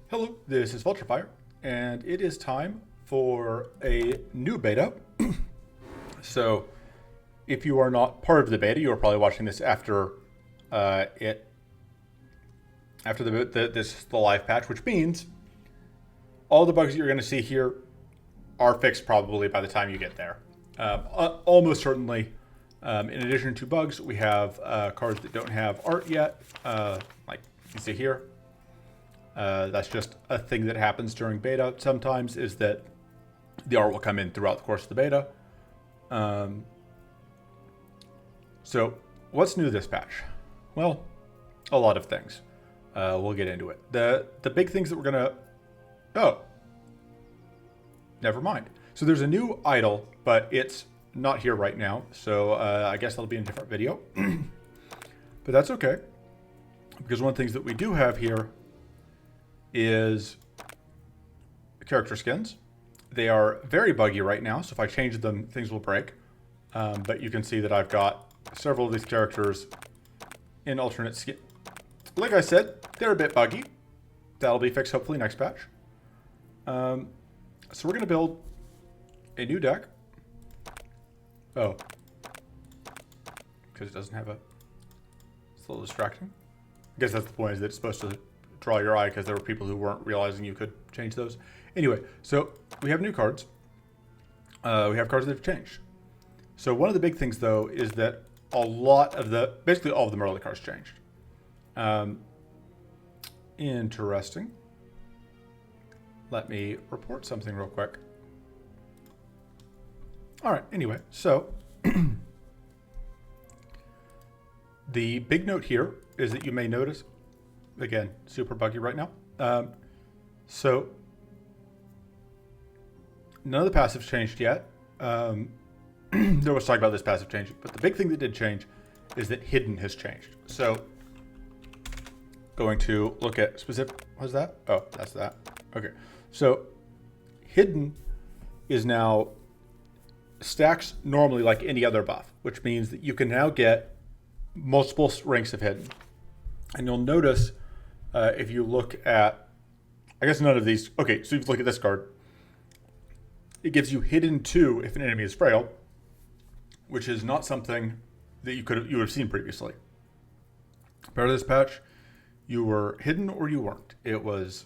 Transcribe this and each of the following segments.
Hello, this is Vulturefire, and it is time for a new beta. So, if you are not part of the beta, you are probably watching this after the live patch, which means all the bugs that you're going to see here are fixed probably by the time you get there. Almost certainly. In addition to bugs, we have cards that don't have art yet, like you can see here. That's just a thing that happens during beta sometimes, is that the art will come in throughout the course of the beta. So what's new this patch? Well, a lot of things. We'll get into it. The big things that we're gonna... Oh, never mind. So there's a new idol, but it's not here right now. So I guess that'll be in a different video. But that's okay, because one of the things that we do have here is character skins. They are very buggy right now, so if I change them, things will break. But you can see that I've got several of these characters in alternate skin. Like I said, they're a bit buggy. That'll be fixed hopefully next patch. So we're going to build a new deck. Oh. Because it doesn't have a... It's a little distracting. I guess that's the point, is that it's supposed to draw your eye because there were people who weren't realizing you could change those. Anyway, so we have new cards. We have cards that have changed. So one of the big things, though, is that basically all of the Mirley cards changed. Interesting. Let me report something real quick. All right, anyway, so the big note here is that you may notice, again, super buggy right now. So none of the passives changed yet. There was talk about this passive changing, but the big thing that did change is that hidden has changed. So going to look at specific, what's that? Oh, that's that. Okay. So hidden is now stacks normally like any other buff, which means that you can now get multiple ranks of hidden. And you'll notice if you look at, I guess none of these, okay, so if you look at this card, it gives you hidden 2 if an enemy is frail, which is not something that you would have seen previously. Part of this patch, you were hidden or you weren't. It was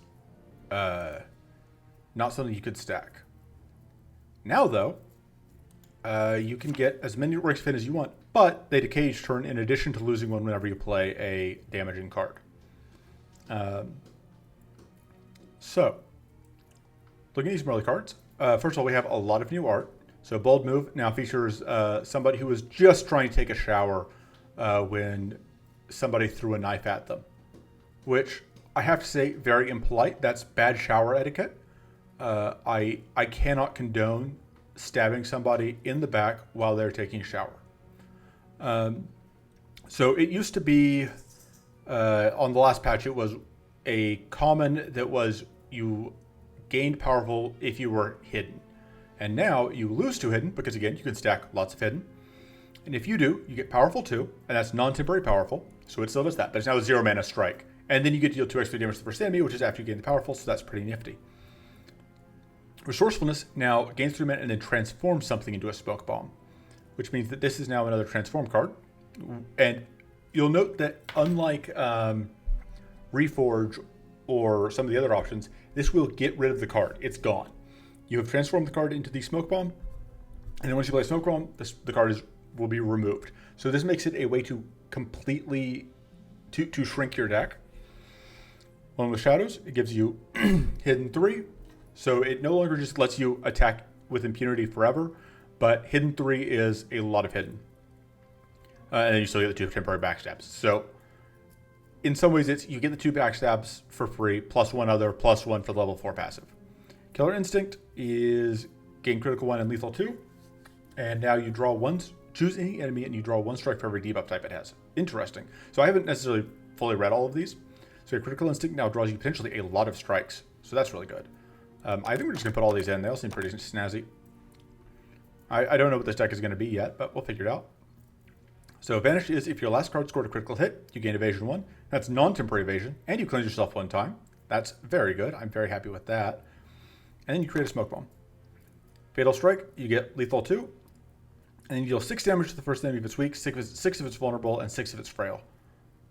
not something you could stack. Now though, you can get as many ranks of hidden as you want, but they decay each turn in addition to losing one whenever you play a damaging card. So, looking at these Mirley cards, first of all, we have a lot of new art. So Bold Move now features somebody who was just trying to take a shower when somebody threw a knife at them, which I have to say, very impolite. That's bad shower etiquette. I cannot condone stabbing somebody in the back while they're taking a shower. So it used to be, on the last patch, it was a common that was you gained powerful if you were hidden. And now you lose 2 hidden, because again, you can stack lots of hidden. And if you do, you get powerful 2, and that's non-temporary powerful, so it still does that, but it's now a 0 mana strike. And then you get to deal 2 extra damage to the first enemy, which is after you gain the powerful, so that's pretty nifty. Resourcefulness now gains 3 mana and then transforms something into a smoke bomb, which means that this is now another transform card. And you'll note that unlike Reforge or some of the other options, this will get rid of the card. It's gone. You have transformed the card into the smoke bomb, and then once you play smoke bomb, the card will be removed. So this makes it a way to completely to shrink your deck. Along with Shadows, it gives you hidden 3. So it no longer just lets you attack with impunity forever, but hidden 3 is a lot of hidden. And then you still get the 2 temporary backstabs. So in some ways, you get the 2 backstabs for free, plus 1 other, plus 1 for the level 4 passive. Killer Instinct is gain critical 1 and lethal 2. And now you draw choose any enemy and you draw 1 strike for every debuff type it has. Interesting. So I haven't necessarily fully read all of these. So your Critical Instinct now draws you potentially a lot of strikes. So that's really good. I think we're just going to put all these in. They all seem pretty snazzy. I don't know what this deck is going to be yet, but we'll figure it out. So Vanish is if your last card scored a critical hit, you gain evasion 1. That's non-temporary evasion, and you cleanse yourself 1 time. That's very good. I'm very happy with that. And then you create a smoke bomb. Fatal Strike, you get lethal 2. And then you deal 6 damage to the first enemy if it's weak, 6 if it's vulnerable, and 6 if it's frail.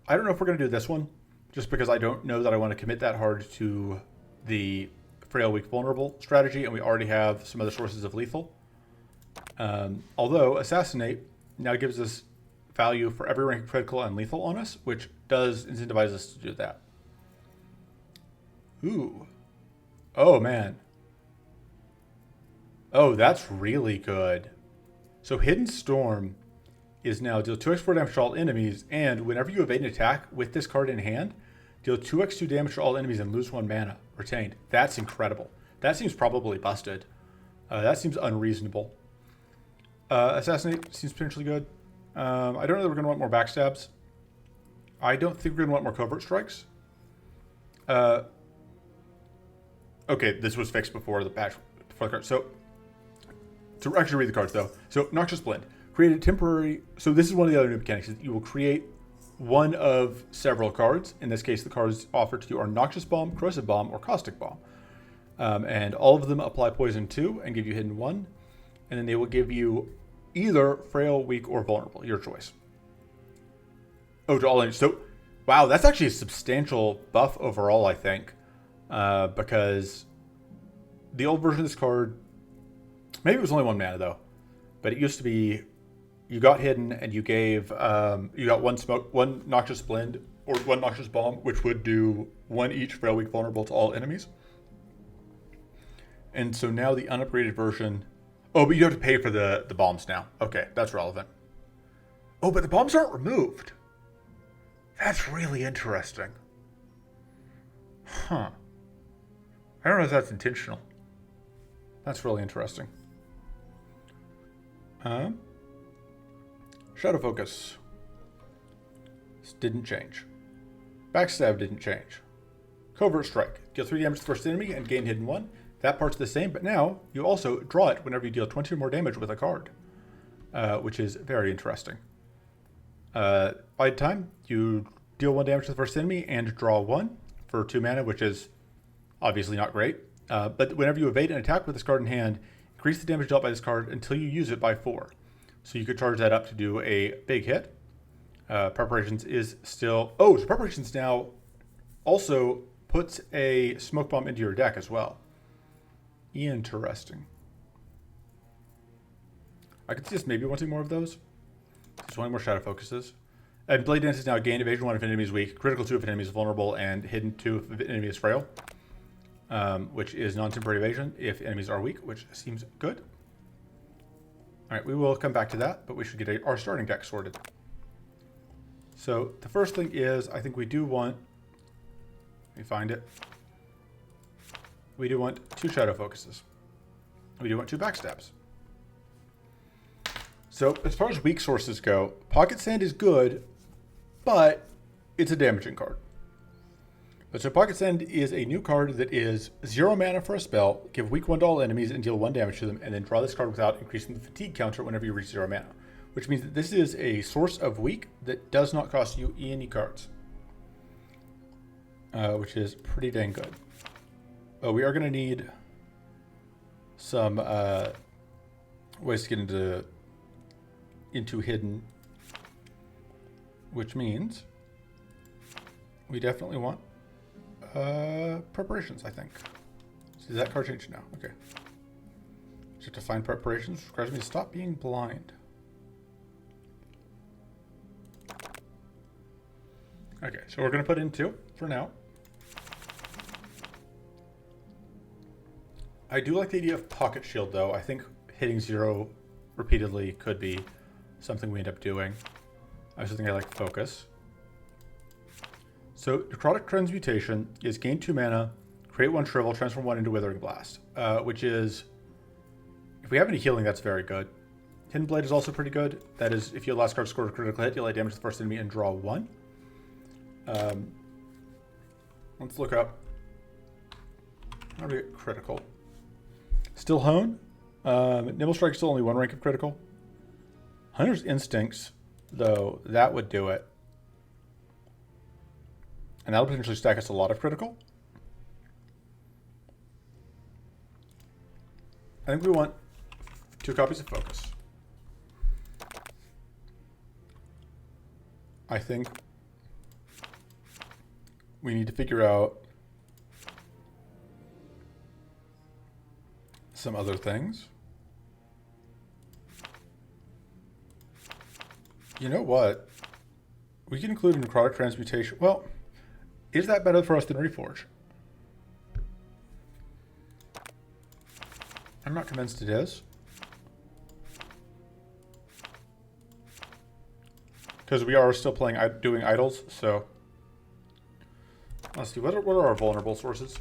I don't know if we're going to do this one, just because I don't know that I want to commit that hard to the frail, weak, vulnerable strategy, and we already have some other sources of lethal. Although Assassinate now gives us value for every rank of critical and lethal on us, which does incentivize us to do that. Ooh. Oh, man. Oh, that's really good. So Hidden Storm is now deal 2x4 damage to all enemies, and whenever you evade an attack with this card in hand, deal 2x2 damage to all enemies and lose 1 mana retained. That's incredible. That seems probably busted. That seems unreasonable. Assassinate seems potentially good. I don't know that we're going to want more backstabs. I don't think we're going to want more covert strikes. Okay, this was fixed before the patch, before the card. So, to actually read the cards though. So, Noxious Blend. Create a temporary... So this is one of the other new mechanics. You will create one of several cards. In this case, the cards offered to you are Noxious Bomb, Corrosive Bomb, or Caustic Bomb. And all of them apply Poison 2 and give you Hidden 1. And then they will give you either Frail, Weak, or Vulnerable. Your choice. Oh, to all enemies. So, wow, that's actually a substantial buff overall, I think. Because the old version of this card... Maybe it was only 1 mana, though. But it used to be... You got Hidden, and you gave... you got one Noxious Blend, or 1 Noxious Bomb, which would do 1 each Frail, Weak, Vulnerable to all enemies. And so now the unupgraded version... Oh, but you have to pay for the bombs now. Okay, that's relevant. Oh, but the bombs aren't removed. That's really interesting. Huh. I don't know if that's intentional. That's really interesting. Shadow Focus. This didn't change. Backstab didn't change. Covert Strike. Deal 3 damage to the first enemy and gain Hidden 1. That part's the same, but now you also draw it whenever you deal 20 or more damage with a card, which is very interesting. Bide time, you deal 1 damage to the first enemy and draw 1 for 2 mana, which is obviously not great. But whenever you evade an attack with this card in hand, increase the damage dealt by this card until you use it by 4. So you could charge that up to do a big hit. Preparations is still... Oh, so Preparations now also puts a Smoke Bomb into your deck as well. Interesting. I could see us maybe wanting more of those. Just wanting more Shadow Focuses. And Blade Dance is now gain evasion 1 if an enemy is weak, critical 2 if an enemy is vulnerable, and hidden 2 if an enemy is frail. Which is non-temporary evasion if enemies are weak, which seems good. Alright, we will come back to that, but we should get our starting deck sorted. So the first thing is, I think we do want... Let me find it. We do want 2 Shadow Focuses. We do want 2 Backstabs. So as far as weak sources go, Pocket Sand is good, but it's a damaging card. So Pocket Sand is a new card that is 0 mana for a spell, give weak 1 to all enemies and deal 1 damage to them, and then draw this card without increasing the fatigue counter whenever you reach 0 mana. Which means that this is a source of weak that does not cost you any cards. Which is pretty dang good. We are going to need some ways to get into Hidden, which means we definitely want Preparations, I think. So does that card change now? Okay. So to find Preparations requires me to stop being blind. Okay, so we're going to put in 2 for now. I do like the idea of Pocket Shield, though. I think hitting 0 repeatedly could be something we end up doing. I also think I like Focus. So, Necrotic Transmutation is gain 2 mana, create 1 Shrivel, transform 1 into Withering Blast, which is, if we have any healing, that's very good. Hidden Blade is also pretty good. That is, if your last card scored a critical hit, you'll add damage to the first enemy and draw 1. Let's look up. How do we get critical? Still Hone. Nimble Strike is still only 1 rank of critical. Hunter's Instincts, though, that would do it. And that'll potentially stack us a lot of critical. I think we want 2 copies of focus. I think we need to figure out some other things. You know what? We can include necrotic transmutation. Well, is that better for us than Reforge? I'm not convinced it is. Because we are still doing idols, so let's see. What are our vulnerable sources?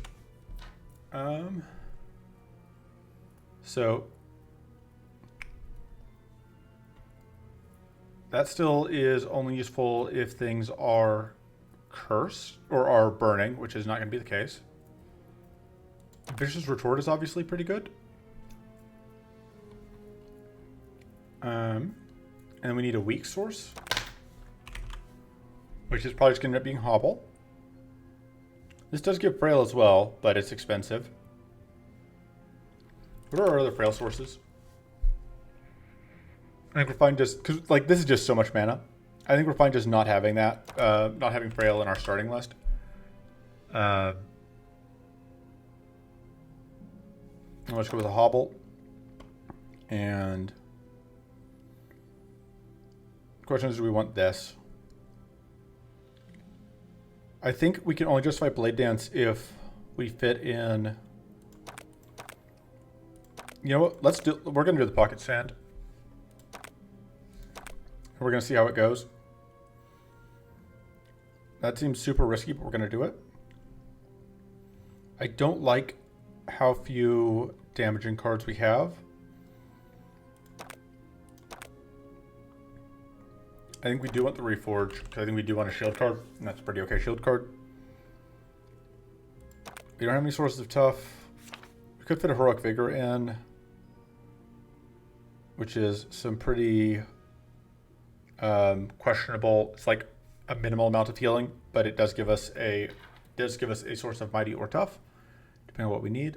So that still is only useful if things are cursed or are burning, which is not going to be the case. Vicious Retort is obviously pretty good. And we need a weak source, which is probably just going to end up being Hobble. This does give Frail as well, but it's expensive. What are our other Frail sources? I think we're fine just, because like this is just so much mana. I think we're fine just not having that, not having Frail in our starting list. Let's go with a Hobble. And the question is, do we want this? I think we can only justify Blade Dance if we fit in. You know what? We're going to do the Pocket Sand. We're going to see how it goes. That seems super risky, but we're going to do it. I don't like how few damaging cards we have. I think we do want the Reforge, because I think we do want a shield card, and that's a pretty okay shield card. We don't have any sources of tough. We could fit a Heroic Vigor in, which is some pretty questionable. It's like a minimal amount of healing, but it does give us a source of mighty or tough, depending on what we need.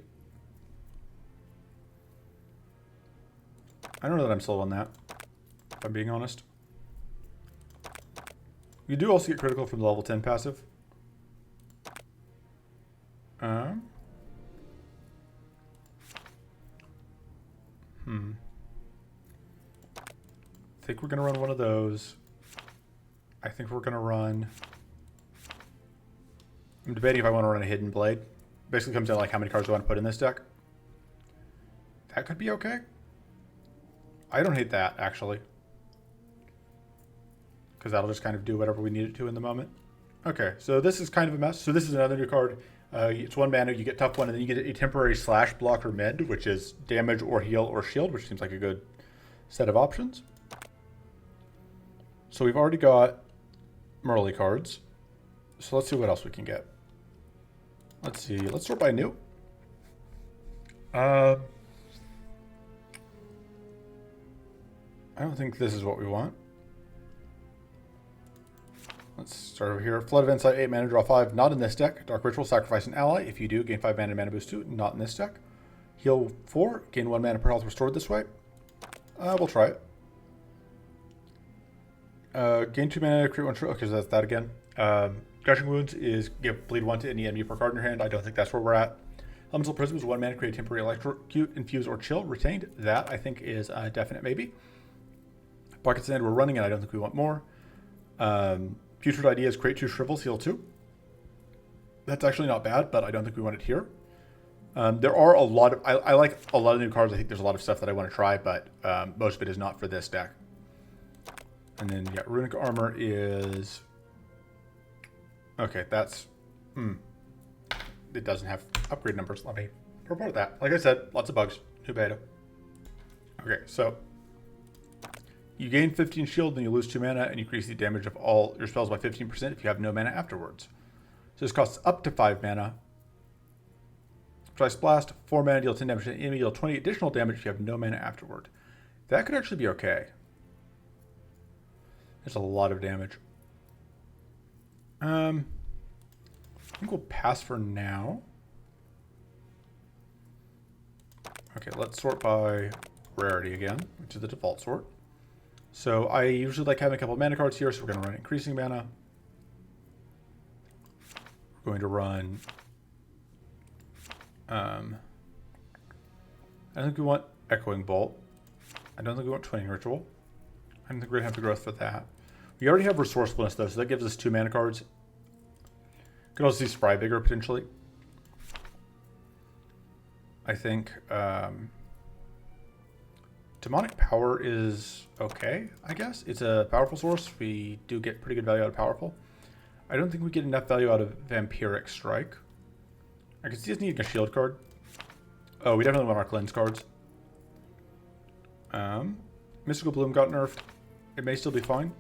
I don't know that I'm sold on that, if I'm being honest. You do also get critical from the level 10 passive. I think we're going to run one of those. I think we're going to run... I'm debating if I want to run a Hidden Blade. Basically comes down to like how many cards do I want to put in this deck. That could be okay. I don't hate that, actually. Because that'll just kind of do whatever we need it to in the moment. Okay, so this is kind of a mess. So this is another new card. It's 1 mana, you get tough 1, and then you get a temporary slash blocker mid, which is damage or heal or shield, which seems like a good set of options. So we've already got Mirley cards. So let's see what else we can get. Let's see, let's sort by new. I don't think this is what we want. Let's start over here. Flood of Insight, 8 mana, draw 5. Not in this deck. Dark Ritual, sacrifice an ally. If you do, gain 5 mana, mana boost 2. Not in this deck. Heal 4, gain 1 mana per health restored this way. We'll try it. Gain 2 mana, create 1 okay, so that's that again. Gushing Wounds is give bleed 1 to any enemy per card in your hand. I don't think that's where we're at. Elemental Prism is 1 mana, create temporary electrocute, infuse, or chill. Retained. That, I think, is a definite maybe. Pocket Sand we're running, and I don't think we want more. Putrid Ideas, create 2 Shrivels, heal 2. That's actually not bad, but I don't think we want it here. There are a lot of... I like a lot of new cards. I think there's a lot of stuff that I want to try, but most of it is not for this deck. And then, yeah, Runic Armor is... Okay, that's... It doesn't have upgrade numbers. Let me report that. Like I said, lots of bugs. New beta. Okay, so... You gain 15 shield, then you lose 2 mana, and you increase the damage of all your spells by 15% if you have no mana afterwards. So this costs up to 5 mana. Twice Blast, 4 mana, deal 10 damage to the enemy, deal 20 additional damage if you have no mana afterward. That could actually be okay. There's a lot of damage. I think we'll pass for now. Okay, let's sort by rarity again, which is the default sort. So I usually like having a couple of mana cards here, so we're going to run increasing mana. We're going to run... I don't think we want Echoing Bolt. I don't think we want Twinning Ritual. I don't think we're going to have the growth for that. We already have Resourcefulness, though, so that gives us 2 mana cards. Could also see Spry Vigor, potentially. I think Demonic Power is okay, I guess. It's a powerful source. We do get pretty good value out of Powerful. I don't think we get enough value out of Vampiric Strike. I can see us needing a shield card. Oh, we definitely want our cleanse cards. Mystical Bloom got nerfed. It may still be fine.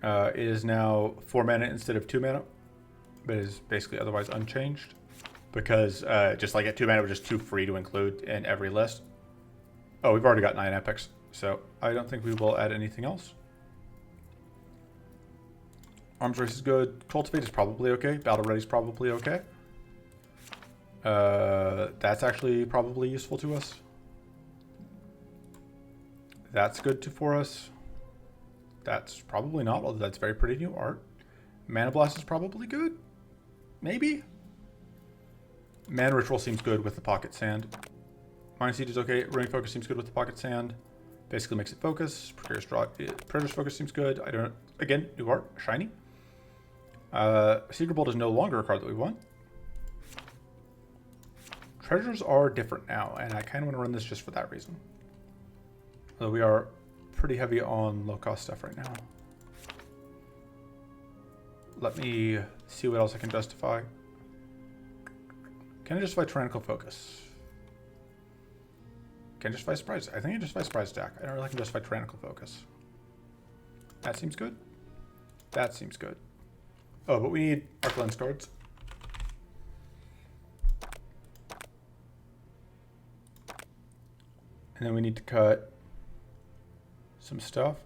It is now 4 mana instead of 2 mana, but it is basically otherwise unchanged because just like at 2 mana, we're just too free to include in every list. Oh, we've already got 9 epics, so I don't think we will add anything else. Arms Race is good. Cultivate is probably okay. Battle Ready is probably okay. That's actually probably useful to us. That's good for us. That's probably not, although that's very pretty new art. Mana Blast is probably good. Maybe. Mana Ritual seems good with the Pocket Sand. Mind Siege is okay. Running Focus seems good with the Pocket Sand. Basically makes it focus. Predator's Focus seems good. I don't... Again, new art. Shiny. Secret Bolt is no longer a card that we want. Treasures are different now, and I kind of want to run this just for that reason. Although we are pretty heavy on low-cost stuff right now. Let me see what else I can justify. Can I justify Tyrannical Focus? Can I justify Surprise? I think I justify Surprise Attack. I don't really can justify Tyrannical Focus. That seems good. That seems good. Oh, but we need our cleanse cards. And then we need to cut some stuff.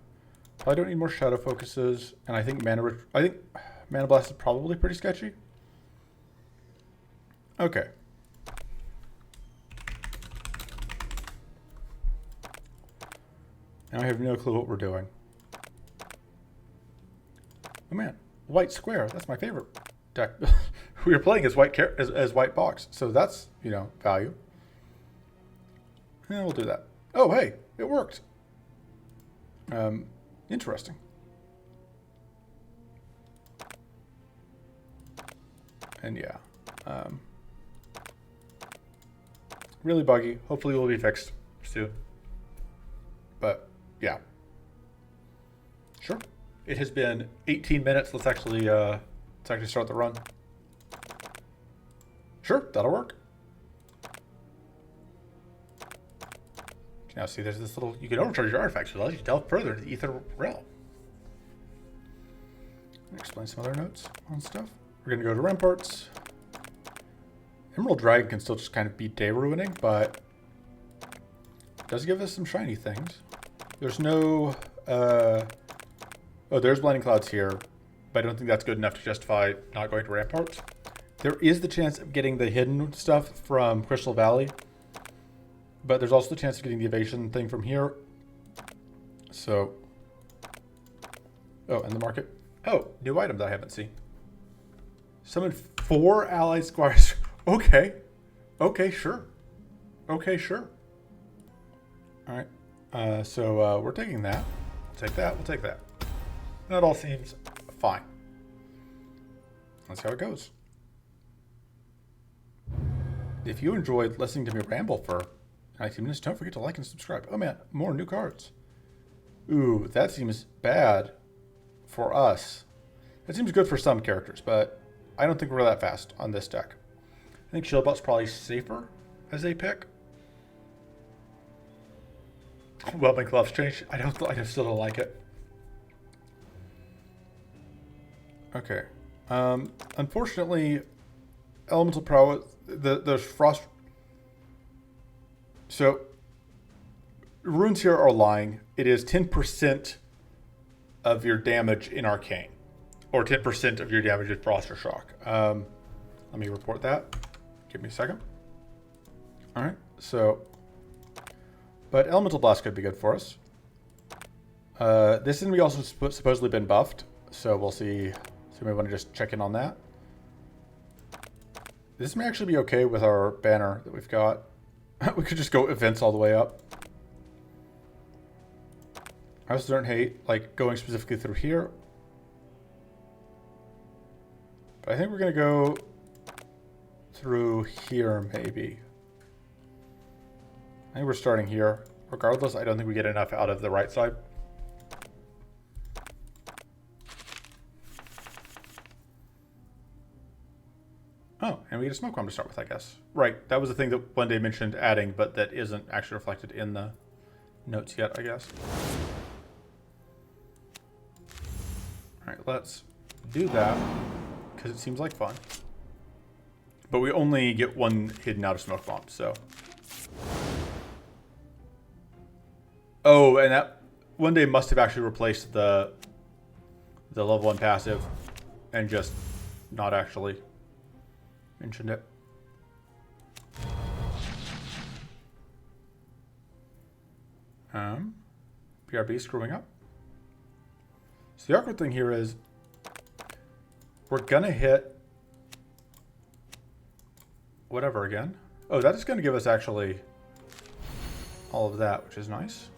Probably don't need more Shadow Focuses, and I think Mana Blast is probably pretty sketchy. Okay. Now I have no clue what we're doing. Oh man, White Square. That's my favorite deck. We were playing as white box, so that's, you know, value. Yeah, we'll do that. Oh hey, it worked. Interesting. And yeah, really buggy. Hopefully it will be fixed soon. But yeah, sure. It has been 18 minutes. Let's actually start the run. Sure, that'll work. Now see, there's this little, you can overcharge your artifacts, which allows you to delve further into the Ether Realm. Explain some other notes on stuff. We're gonna go to Ramparts. Emerald Dragon can still just kind of be day ruining, but it does give us some shiny things. There's no, oh, there's Blinding Clouds here, but I don't think that's good enough to justify not going to Ramparts. There is the chance of getting the hidden stuff from Crystal Valley, but there's also the chance of getting the evasion thing from here. So, oh, and the market. Oh, new item that I haven't seen. Summon 4 allied squires. Okay. Okay, sure. Okay, sure. All right. So we're taking that. We'll take that. We'll take that. That all seems fine. Let's see how it goes. If you enjoyed listening to me ramble for 19 minutes, don't forget to like and subscribe. Oh man, more new cards. Ooh, that seems bad for us. It seems good for some characters, but I don't think we're that fast on this deck. I think Shieldbot's probably safer as a pick. Whelming Gloves change. I still don't like it. Okay. Unfortunately, Elemental Prowess, the Frost. So, runes here are lying. It is 10% of your damage in Arcane, or 10% of your damage in Frost or Shock. Let me report that. Give me a second. All right, so, but Elemental Blast could be good for us. This enemy also supposedly been buffed, so we'll see. So we want to just check in on that. This may actually be okay with our banner that we've got. We could just go events all the way up. I also don't hate like going specifically through here. But I think we're going to go through here maybe. I think we're starting here. Regardless, I don't think we get enough out of the right side. Oh, and we get a smoke bomb to start with, I guess. Right, that was the thing that one day mentioned adding, but that isn't actually reflected in the notes yet, I guess. All right, let's do that, because it seems like fun. But we only get one hidden out of smoke bomb, so. Oh, and that one day must have actually replaced the level 1 passive and just not actually mentioned it. BRB screwing up. So the awkward thing here is we're gonna hit whatever again. Oh, that is gonna give us actually all of that, which is nice.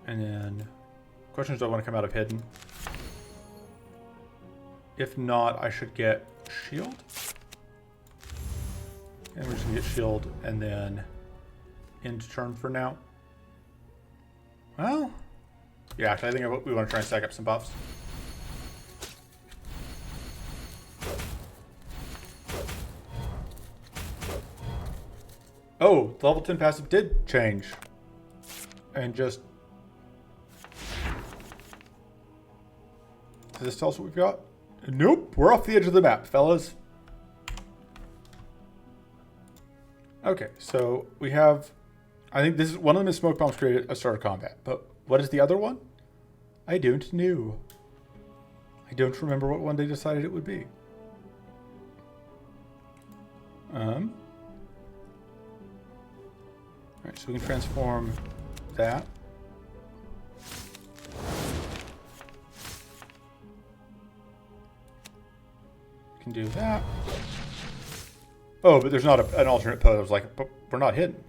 And then question is, do I want to come out of hidden? If not, I should get shield. And we're just gonna get shield and then end turn for now. Well, yeah, actually I think we want to try and stack up some buffs. Oh, the level 10 passive did change. And just... Does this tell us what we've got? Nope, we're off the edge of the map, fellas. Okay, so we have... I think this is one of them is smoke bombs created a start of combat. But what is the other one? I don't know. I don't remember what one they decided it would be. Alright, so we can transform that. We can do that. Oh, but there's not an alternate pose. Like, but we're not hidden.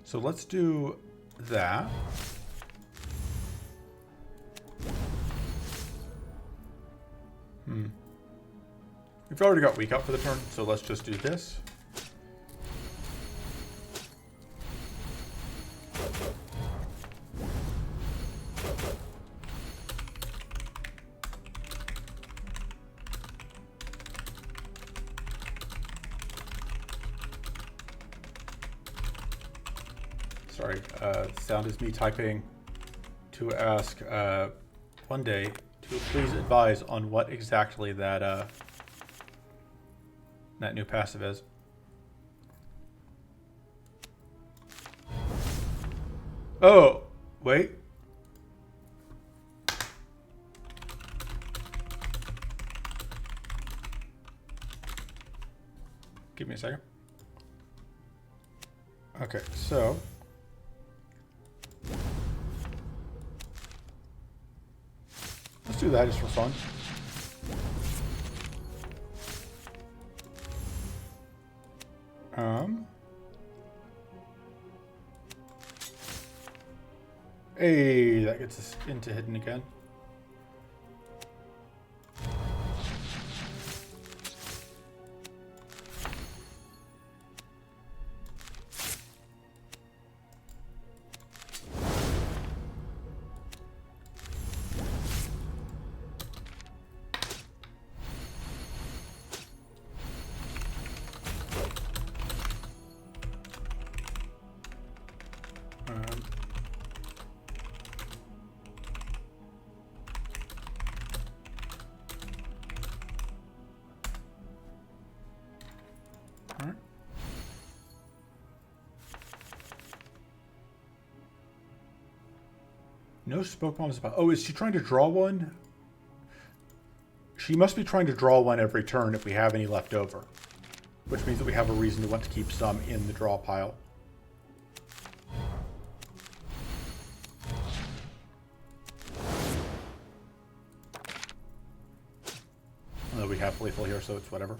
So let's do that. We've already got weak out for the turn, so let's just do this. Sorry, sound is me typing to ask one day to please advise on what exactly that that new passive is. Oh, wait. Give me a second. Okay, so let's do that just for fun. Hey, that gets us into hidden again. No smoke bombs about... Oh, is she trying to draw one? She must be trying to draw one every turn if we have any left over. Which means that we have a reason to want to keep some in the draw pile. Although we have lethal here, so it's whatever.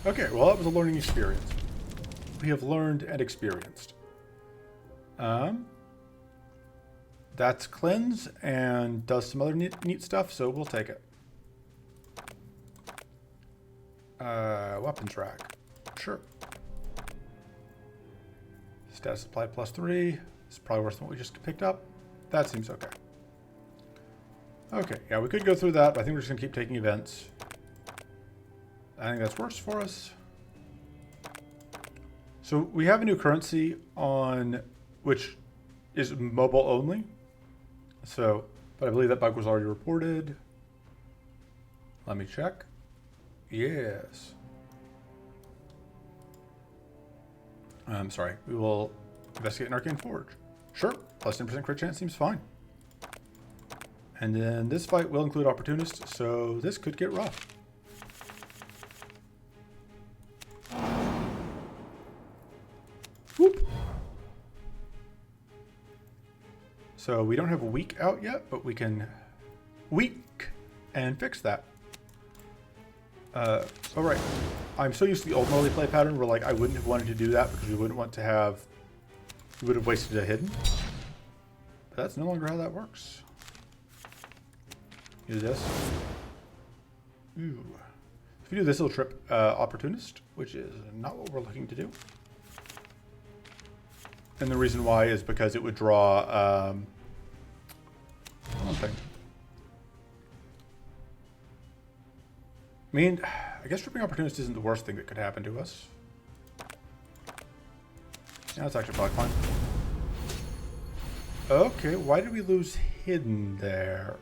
Okay, well that was a learning experience. We have learned and experienced. That's cleanse and does some other neat stuff, so we'll take it. Weapons rack. Sure. Status supply +3. It's probably worse than what we just picked up. That seems okay. Okay, yeah, we could go through that, but I think we're just going to keep taking events. I think that's worse for us. So we have a new currency on, which is mobile only. So, but I believe that bug was already reported. Let me check. Yes. I'm sorry. We will investigate an arcane forge. Sure. Plus 10% crit chance seems fine. And then this fight will include opportunists, so this could get rough. Whoop. So we don't have a weak out yet, but we can weak and fix that. All right. I'm so used to the old Mirley play pattern where like I wouldn't have wanted to do that because we wouldn't want to have, we would have wasted a hidden. But that's no longer how that works. Do this. Ooh. If we do this, it'll trip opportunist, which is not what we're looking to do. And the reason why is because it would draw one thing. I mean, I guess tripping opportunist isn't the worst thing that could happen to us. Yeah, that's actually probably fine. Okay, why did we lose hidden there?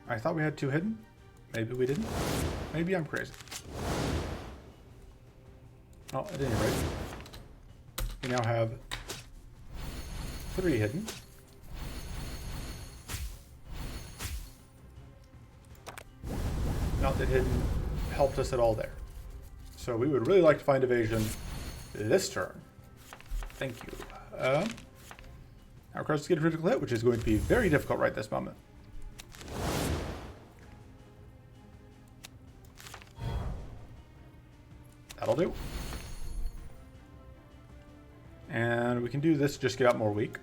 I thought we had 2 hidden. Maybe we didn't. Maybe I'm crazy. Oh, at any rate, we now have 3 hidden. Not that hidden helped us at all there. So we would really like to find evasion this turn. Thank you. Our cards to get a critical hit, which is going to be very difficult right this moment. That'll do. And we can do this to just get out more weak.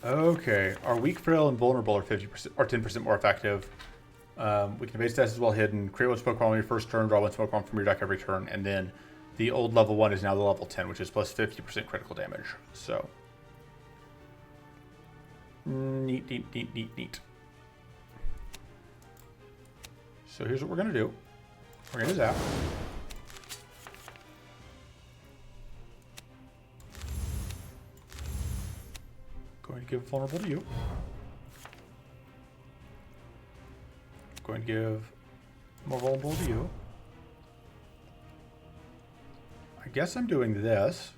Okay, our weak, frail, and vulnerable are 50% or 10% more effective. We can evade stats as well hidden. Create 1 smoke bomb on your first turn, draw 1 smoke bomb from your deck every turn, and then the old level 1 is now the level 10, which is plus 50% critical damage. So, neat, neat, neat, neat, neat. So here's what we're gonna do. We're gonna zap. Going to give vulnerable to you. Going to give more vulnerable to you. I guess I'm doing this.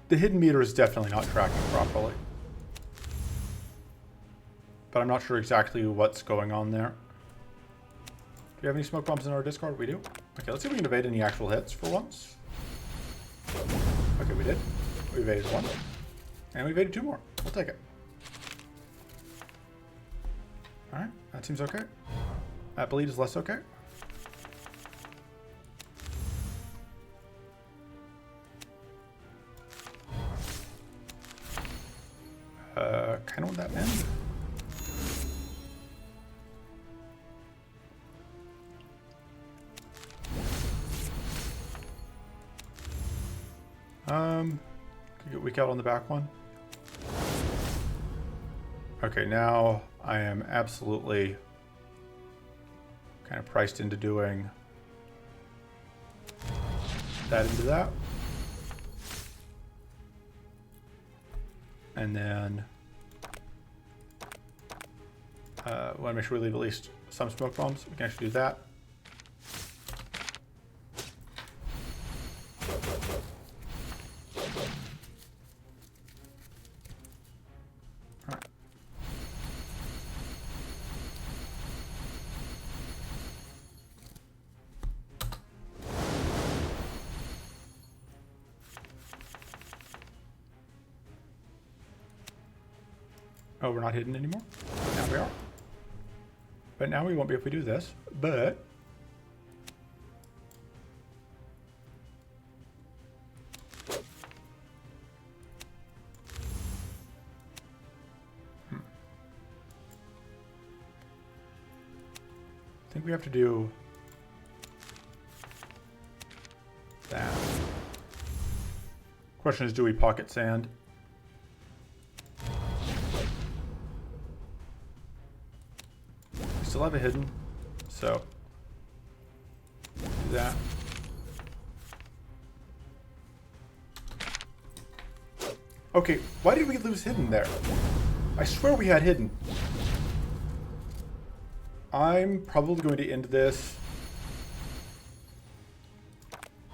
The hidden meter is definitely not tracking properly. But I'm not sure exactly what's going on there. Do we have any smoke bombs in our discard? We do. Okay, let's see if we can evade any actual hits for once. Okay, we did. We evaded 1. And we evaded 2 more. We'll take it. Alright, that seems okay. That bleed is less okay. Kind of want that mend. Could get weak out on the back one. Okay, now I am absolutely kind of priced into doing that into that. And then we want to make sure we leave at least some smoke bombs. We can actually do that. All right. Oh, we're not hidden anymore? Now we are. But now we won't be if we do this. But I think we have to do that. Question is, do we pocket sand? Still have it hidden, so do that. Okay, why did we lose hidden there? I swear we had hidden. I'm probably going to end this.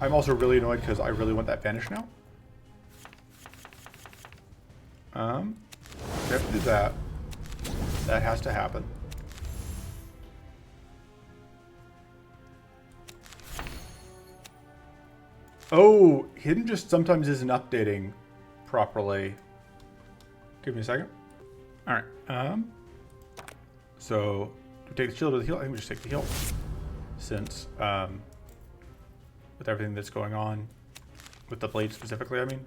I'm also really annoyed because I really want that vanish now. We have to do that. That has to happen. Oh, hidden just sometimes isn't updating properly. Give me a second. All right. So do we take the shield or the heal? I think we just take the heal, since with everything that's going on with the blade specifically. I mean,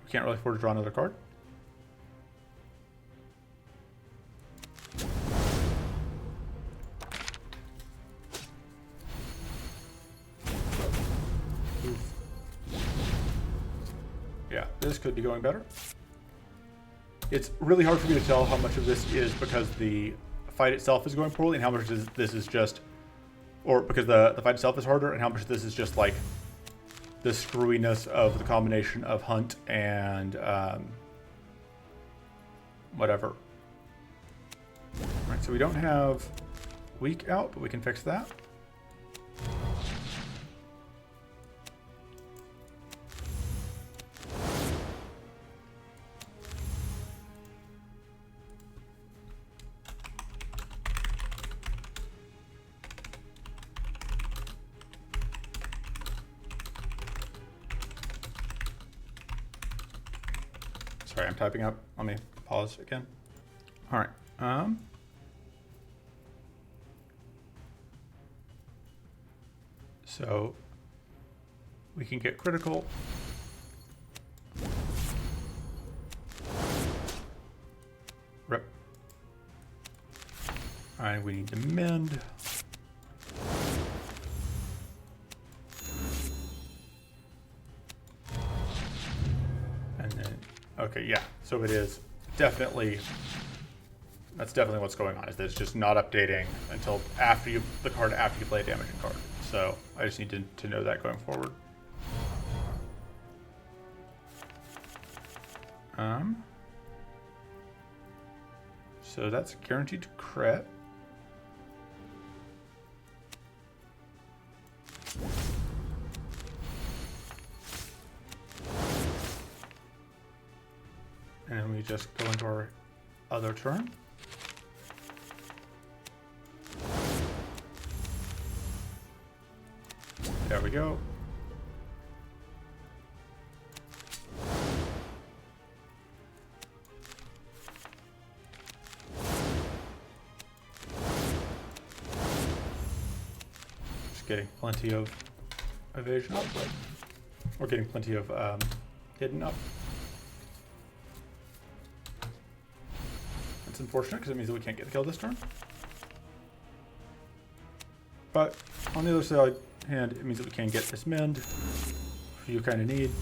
we can't really afford to draw another card. Yeah, this could be going better. It's really hard for me to tell how much of this is because the fight itself is going poorly and how much this is just, or because the fight itself is harder and how much this is just like the screwiness of the combination of hunt and whatever. All right, so we don't have weak out, but we can fix that. Sorry, I'm typing up. Let me pause again. All right. So we can get critical. Rip. All right, we need to mend. Okay, yeah, so it is definitely, that's definitely what's going on, is that it's just not updating until after you, the card after you play a damaging card. So I just need to know that going forward. So that's guaranteed to crit. And we just go into our other turn. There we go. Just getting plenty of evasion up. We're getting plenty of hidden up. Unfortunate because it means that we can't get the kill this turn. But On the other side hand, it means that we can get this mend, which you kind of need.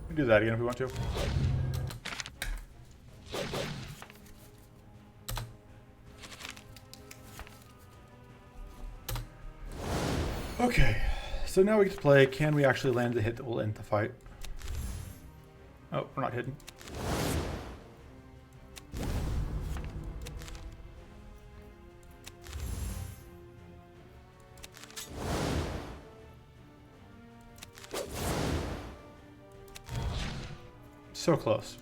We can do that again if we want to. Okay, so now we get to play, can we actually land the hit that will end the fight? Oh, we're not hidden. So close.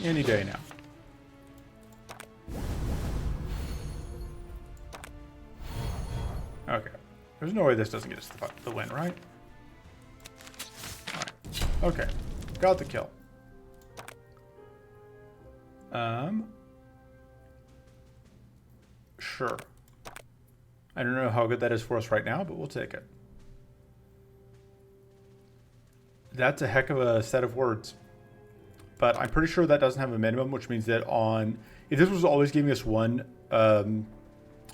Any day now. Okay. There's no way this doesn't get us the win, right? Alright. Okay. Got the kill. Sure. I don't know how good that is for us right now, but we'll take it. That's a heck of a set of words. But I'm pretty sure that doesn't have a minimum, which means that on... If this was always giving us one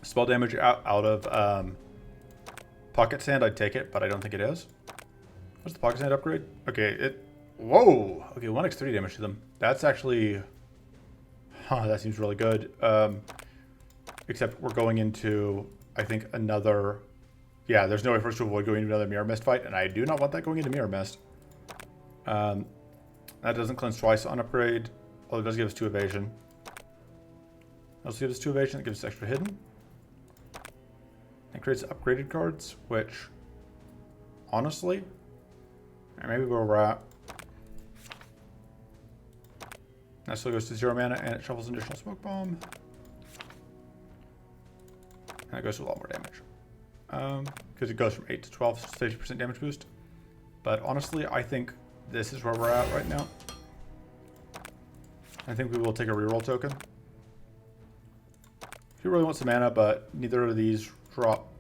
spell damage out of Pocket Sand, I'd take it, but I don't think it is. What's the Pocket Sand upgrade? Okay, it... Whoa! Okay, 1x3 damage to them. That's actually... Huh, that seems really good. Except we're going into, I think, another... Yeah, there's no way for us to avoid going into another Mirror Mist fight, and I do not want that going into Mirror Mist. That doesn't cleanse twice on upgrade, although it does give us 2 evasion. Also gives us 2 evasion, that gives us extra hidden. It creates upgraded cards, which, honestly, maybe where we're at. That still goes to 0 mana, and it shuffles an additional Smoke Bomb. And it goes to a lot more damage. Because it goes from 8 to 12, so 50% damage boost. But honestly, I think this is where we're at right now. I think we will take a reroll token. He really wants some mana, but neither of these drop.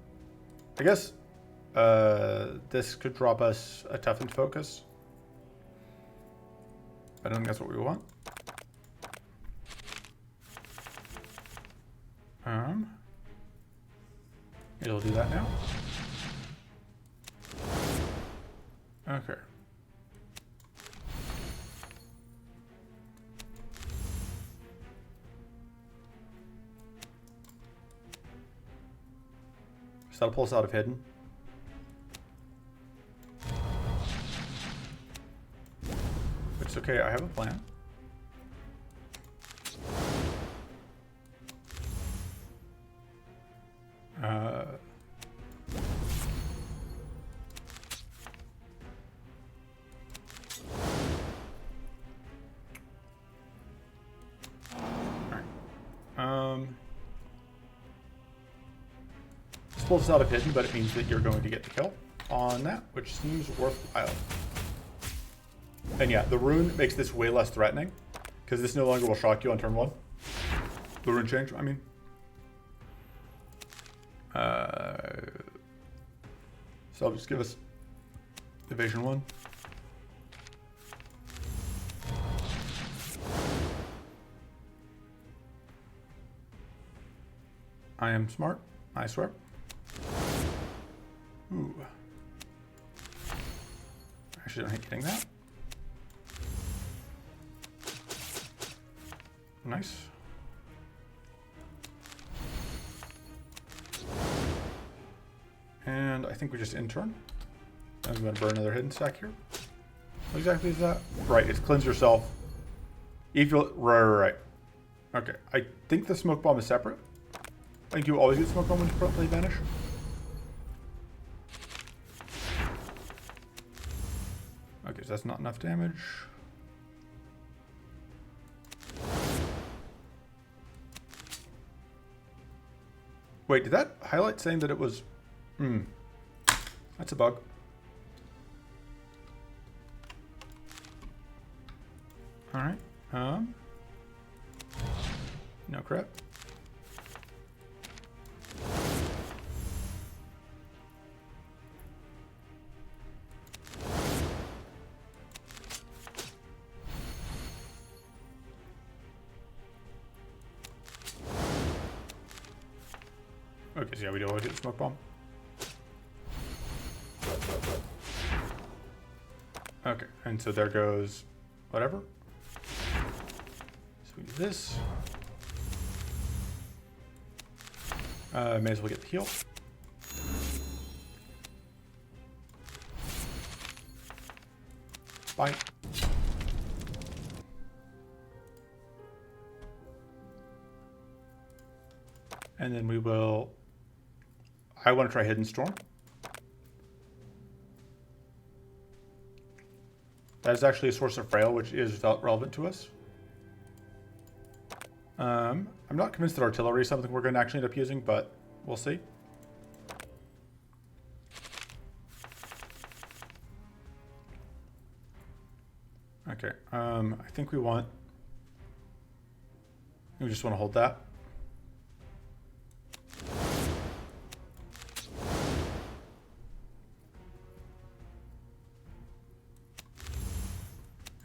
I guess this could drop us a toughened focus. I don't think that's what we want. It'll do that now. Okay. So that'll pull us out of hidden. It's okay, I have a plan. This pulls us out of hidden, but it means that you're going to get the kill on that, which seems worthwhile. And yeah, the rune makes this way less threatening, because this no longer will shock you on turn 1. The rune change, I mean. So I'll just give us evasion 1. I am smart, I swear. Ooh. Actually, don't hate getting that. Nice. And I think we just intern. I'm going to burn another hidden stack here. What exactly is that? Right, it's cleanse yourself. If you right. Okay, I think the smoke bomb is separate. I think you always get smoke bomb when you play Vanish. Okay, so that's not enough damage. Wait, did that highlight saying that it was... That's a bug. Alright. No crap. Okay, so yeah, we do want to do the smoke bomb. Okay, and so there goes whatever. So we do this. May as well get the heal. Bye. And then we will... I want to try Hidden Storm. That is actually a source of frail, which is relevant to us. I'm not convinced that artillery is something we're going to actually end up using, but we'll see. Okay, I think we just want to hold that.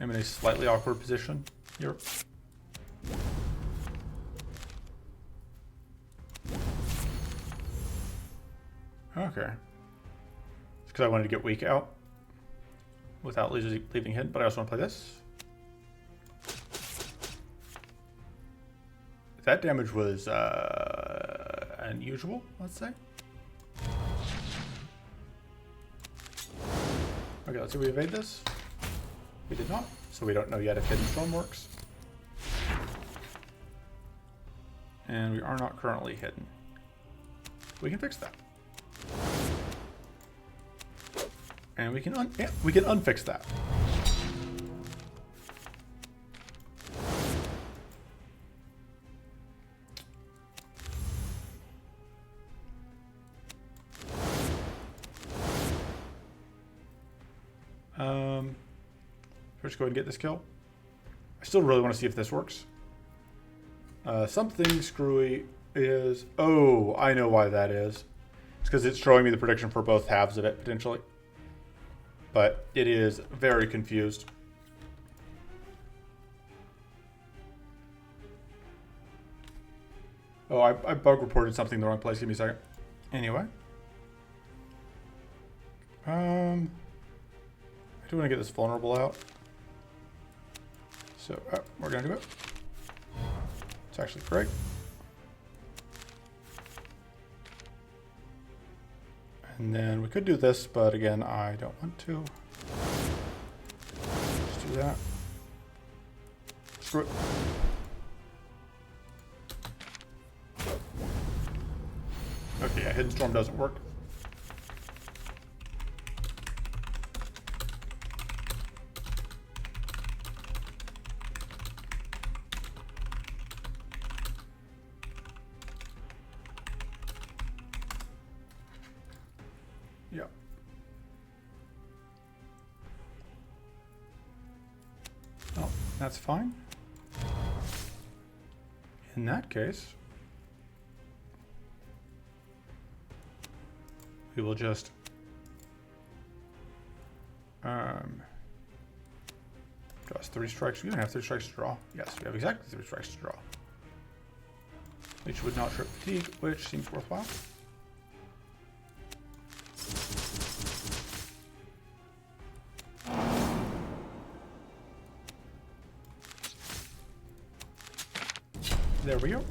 I'm in a slightly awkward position here. Okay. It's because I wanted to get weak out without leaving hidden, but I also want to play this. That damage was unusual, let's say. Okay, let's see if we evade this. We did not, so we don't know yet if Hidden Storm works. And we are not currently hidden. We can fix that. And we can unfix that. Let's go ahead and get this kill. I still really want to see if this works. Something screwy is... Oh, I know why that is. It's because it's showing me the prediction for both halves of it, potentially. But it is very confused. Oh, I bug reported something in the wrong place. Give me a second. Anyway. I do want to get this vulnerable out. So, we're going to do it. It's actually great. And then we could do this, but again, I don't want to. Just do that. Screw it. Okay, yeah, Hidden Storm doesn't work. Yeah. Oh, that's fine. In that case, we will just draw us 3 strikes. We don't have 3 strikes to draw. Yes, we have exactly 3 strikes to draw. Which would not trip fatigue, which seems worthwhile. There we go.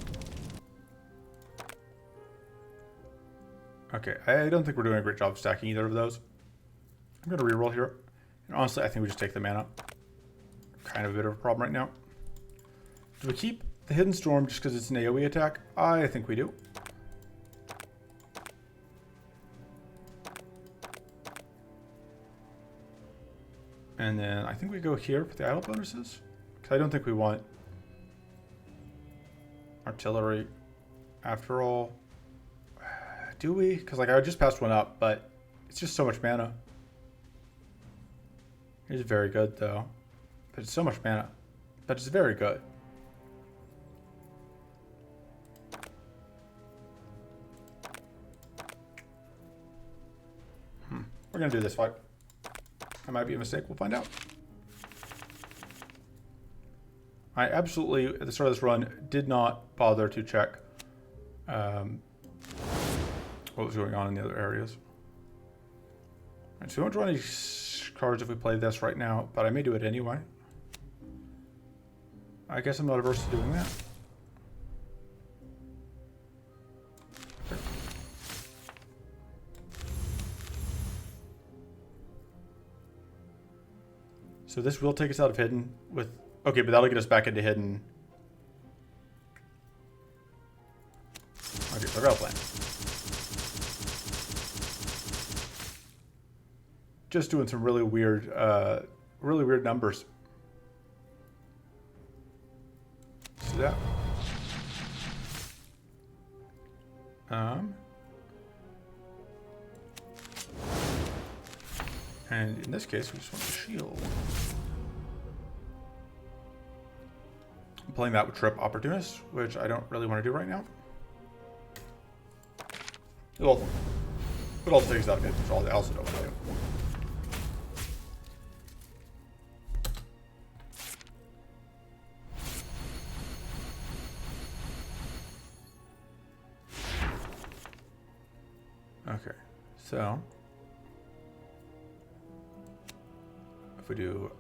Okay, I don't think we're doing a great job of stacking either of those. I'm going to reroll here. And honestly, I think we just take the mana. Kind of a bit of a problem right now. Do we keep the Hidden Storm just because it's an AoE attack? I think we do. And then I think we go here for the idle bonuses. Because I don't think we want artillery after all. Do we? Because like I just passed one up, but it's just so much mana. It's very good though. But it's so much mana. But it's very good. We're gonna do this fight. That might be a mistake, we'll find out. I absolutely, at the start of this run, did not bother to check what was going on in the other areas. Alright, so we won't draw any cards if we play this right now, but I may do it anyway. I guess I'm not averse to doing that. Okay. So this will take us out of hidden with... Okay, but that'll get us back into hidden. Okay, so I got a plan. Just doing some really weird numbers. See that? And in this case, we just want the shield. I'm playing that with Trip Opportunist, which I don't really want to do right now. It also takes out of it, which I also don't want to do. Okay, so if we do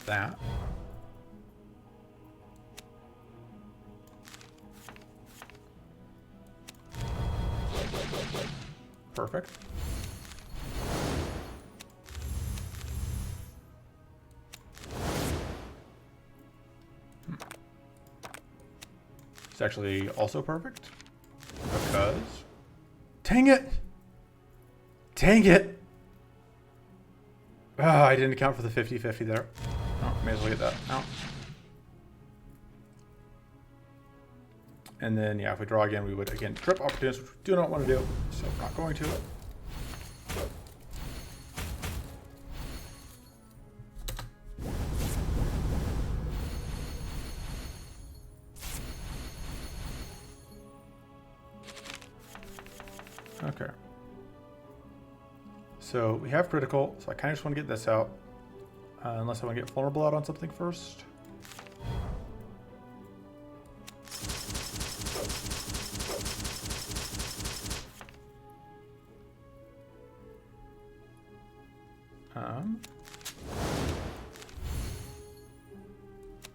that, perfect. It's actually also perfect because, dang it! Dang it! Ah, I didn't account for the 50-50 there. Oh, may as well get that out. And then, yeah, if we draw again, we would, again, Trip Opportunist, which we do not want to do, so we're not going to it. Okay. So we have critical, so I kind of just want to get this out. Unless I want to get vulnerable out on something first.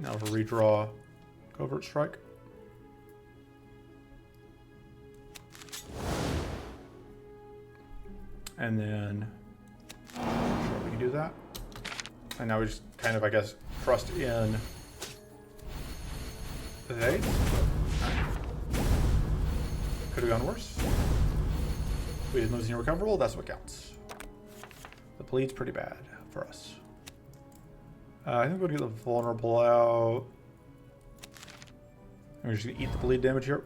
Now we'll redraw Covert Strike. And then, sure, we can do that. And now we just kind of, I guess, trust in they. Could have gone worse. We didn't lose any recoverable, that's what counts. The bleed's pretty bad for us. I think we're going to get the vulnerable out. We're just going to eat the bleed damage here.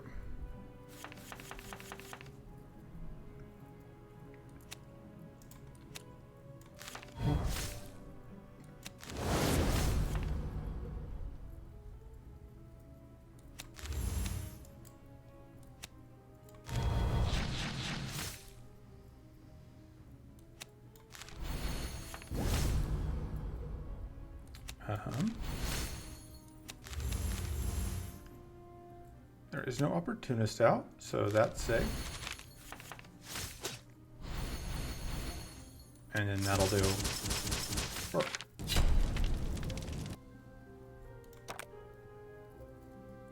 There is no opportunist out, so that's safe. And then that'll do work.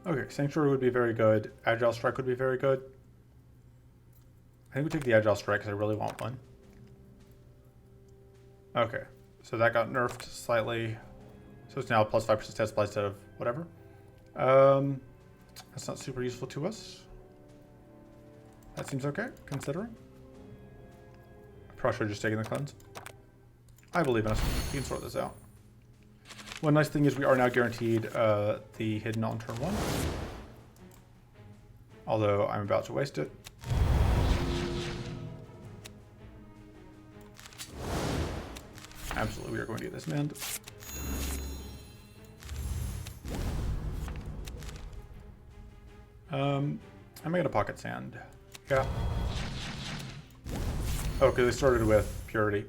Okay, Sanctuary would be very good. Agile Strike would be very good. I think we take the Agile Strike because I really want one. Okay, so that got nerfed slightly. So it's now plus 5% test supply instead of whatever. That's not super useful to us. That seems okay, considering. I probably should have just taken the cleanse. I believe in us. We can sort this out. One nice thing is we are now guaranteed the hidden on turn 1. Although I'm about to waste it. Absolutely, we are going to get this manned. I may get a pocket sand. Yeah. Oh, because they started with purity,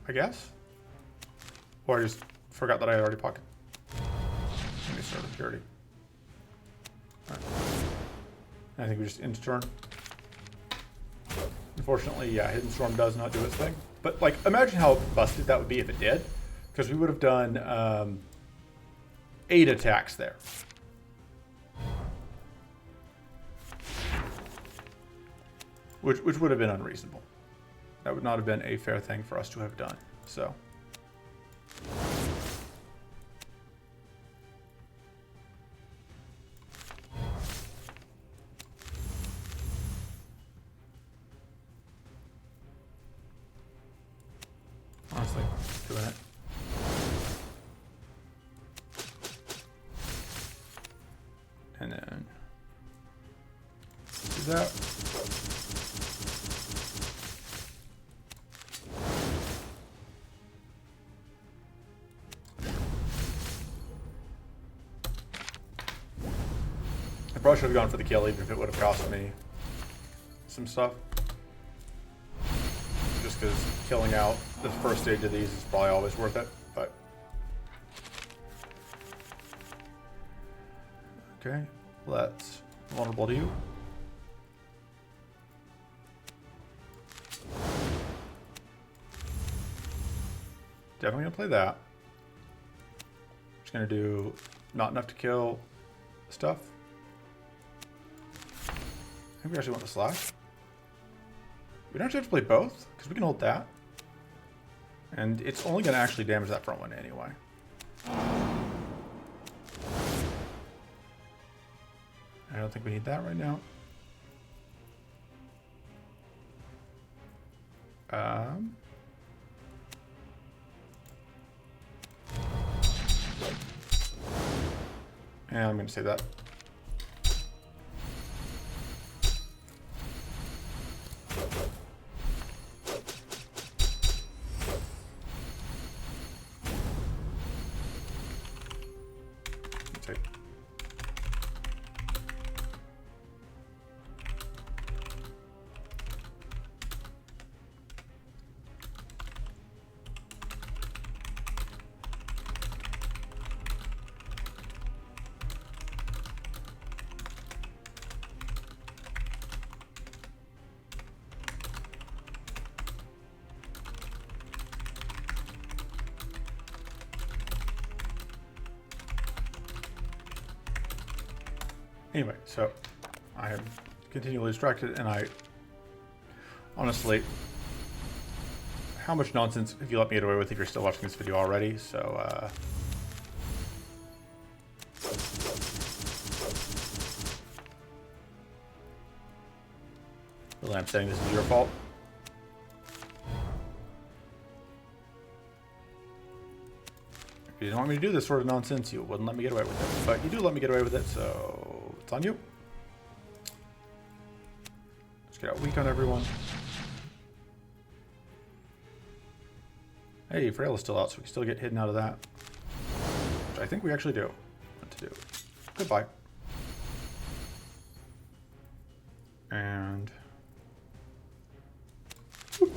I guess. Or I just forgot that I already pocket. Let me start with purity. All right. I think we just end turn. Unfortunately, yeah, Hidden Storm does not do its thing. But, like, imagine how busted that would be if it did. Because we would have done 8 attacks there. Which would have been unreasonable. That would not have been a fair thing for us to have done. So. Honestly, doing it. And then do that. I probably should have gone for the kill even if it would have cost me some stuff. Just because killing out the first stage of these is probably always worth it, but. Okay, let's vulnerable to you. Definitely gonna play that. Just gonna do not enough to kill stuff. I think we actually want the slash. We don't actually have to play both, because we can hold that. And it's only going to actually damage that front one anyway. I don't think we need that right now. And I'm going to say that. Anyway, so I am continually distracted, and I honestly, how much nonsense have you let me get away with if you're still watching this video already? So, really, I'm saying this is your fault. If you didn't want me to do this sort of nonsense, you wouldn't let me get away with it. But you do let me get away with it, so it's on you. Let's get out weak on everyone. Hey, Frail is still out, so we can still get hidden out of that. Which I think we actually do want to do. Goodbye. And... whoop.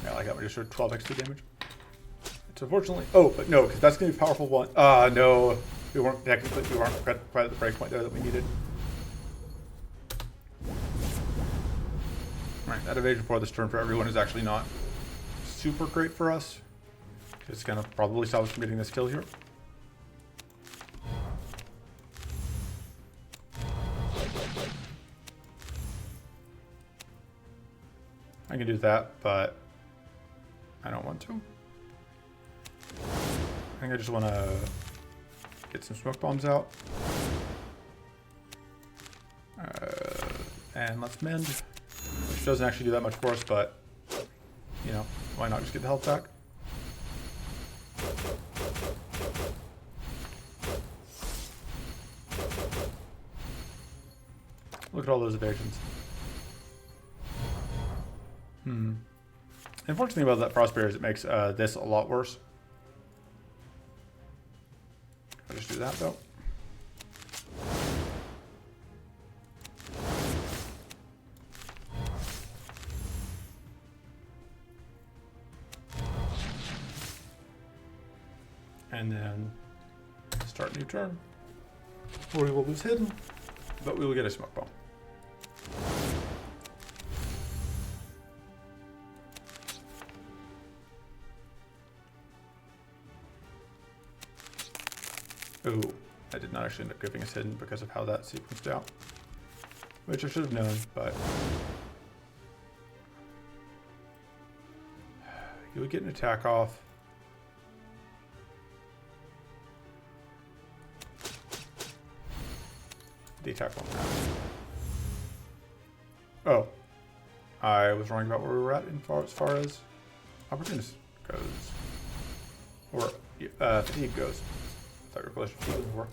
Yeah, I like that. We just showed 12 XP damage. It's unfortunately... oh, but no, because that's going to be a powerful one. No. We weren't quite at the breakpoint there that we needed. Alright, that evasion for this turn for everyone is actually not super great for us. It's going to probably stop us from getting this kill here. I can do that, but I don't want to. I think I just want to get some smoke bombs out. And let's mend. Which doesn't actually do that much for us, but, you know, why not just get the health back? Look at all those evasions. Unfortunately about that frost barrier is it makes this a lot worse. I'll just do that though. And then start new turn. Or we will lose hidden, but we will get a smoke bomb. Ooh, I did not actually end up giving us hidden because of how that sequenced out. Which I should have known, but... You would get an attack off. The attack won't happen. Oh. I was wrong about where we were at as far as opportunist goes. Or fatigue goes. I thought your collision was before.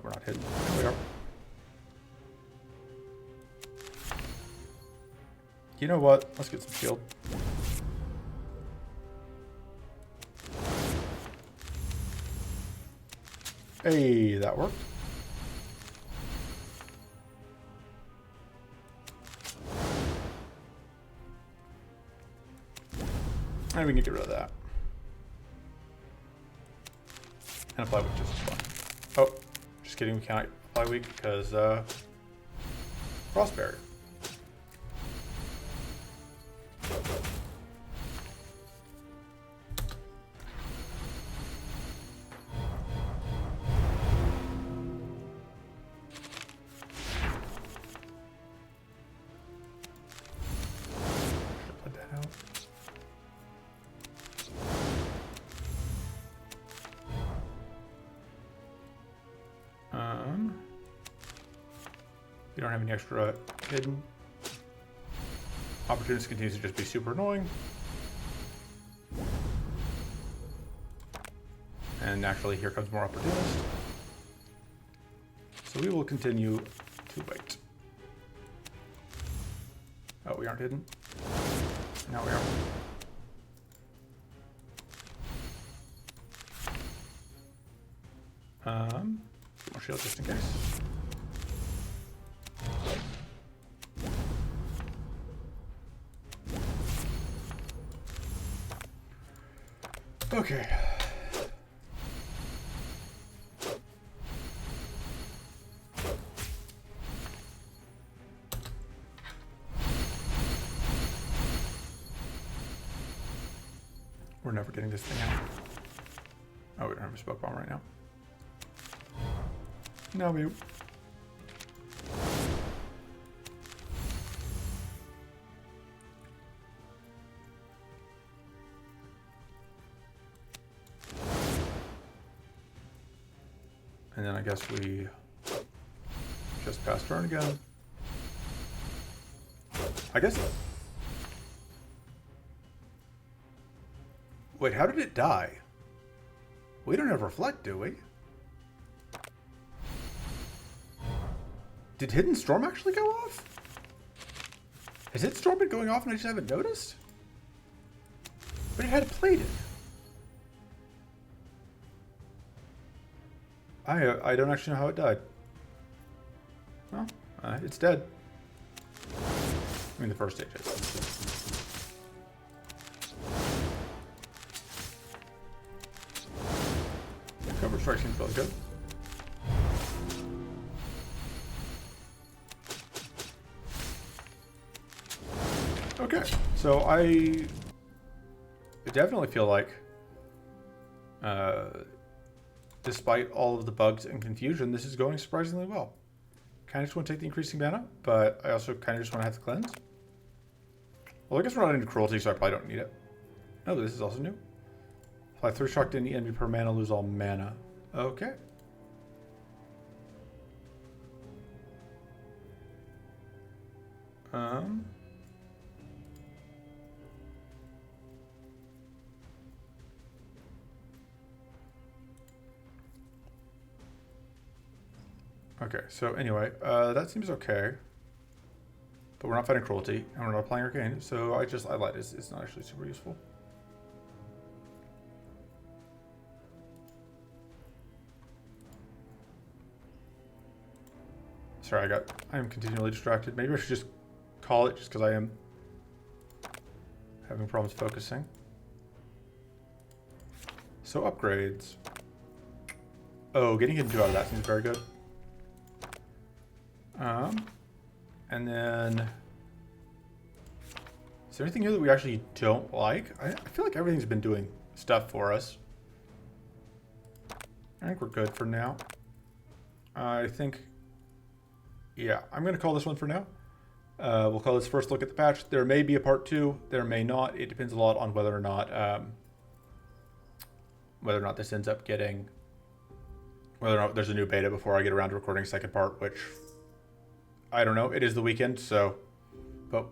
We're not hidden. There we are. You know what? Let's get some shield. Hey, that worked. And we can get rid of that. And apply weak just fine. Oh, just kidding, we can't apply weak because frost barrier. We don't have any extra hidden. Opportunist continues to just be super annoying. And naturally, here comes more opportunist. So we will continue to wait. Oh, we aren't hidden. Now we are. More shield just in case. Okay. We're never getting this thing out. Oh, we don't have a smoke bomb right now. No, we... And then I guess we just pass turn again. I guess... Wait, how did it die? We don't have reflect, do we? Did Hidden Storm actually go off? Has Hidden Storm been going off and I just haven't noticed? But it had plated. I don't actually know how it died. Well, it's dead. I mean, the first stage is. Cover strike seems really good. Okay, so I definitely feel like, despite all of the bugs and confusion, this is going surprisingly well. Kind of just want to take the increasing mana, but I also kind of just want to have the cleanse. Well, I guess we're not into cruelty, so I probably don't need it. No, but this is also new. Apply 3 shock to any enemy per mana, lose all mana. Okay. Okay, so anyway, that seems okay. But we're not fighting cruelty, and we're not applying arcane, so I lied. It's not actually super useful. Sorry, I am continually distracted. Maybe I should just call it just because I am having problems focusing. So upgrades. Oh, getting hidden 2 out of that seems very good. And then... Is there anything here that we actually don't like? I feel like everything's been doing stuff for us. I think we're good for now. I think... Yeah, I'm going to call this one for now. We'll call this first look at the patch. There may be a part 2. There may not. It depends a lot on whether or not this ends up getting... Whether or not there's a new beta before I get around to recording a second part, which... I don't know. It is the weekend, so... But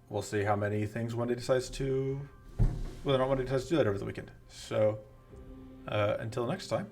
we'll see how many things Wendy decides to... Whether or not Wendy decides to do that over the weekend. So, until next time.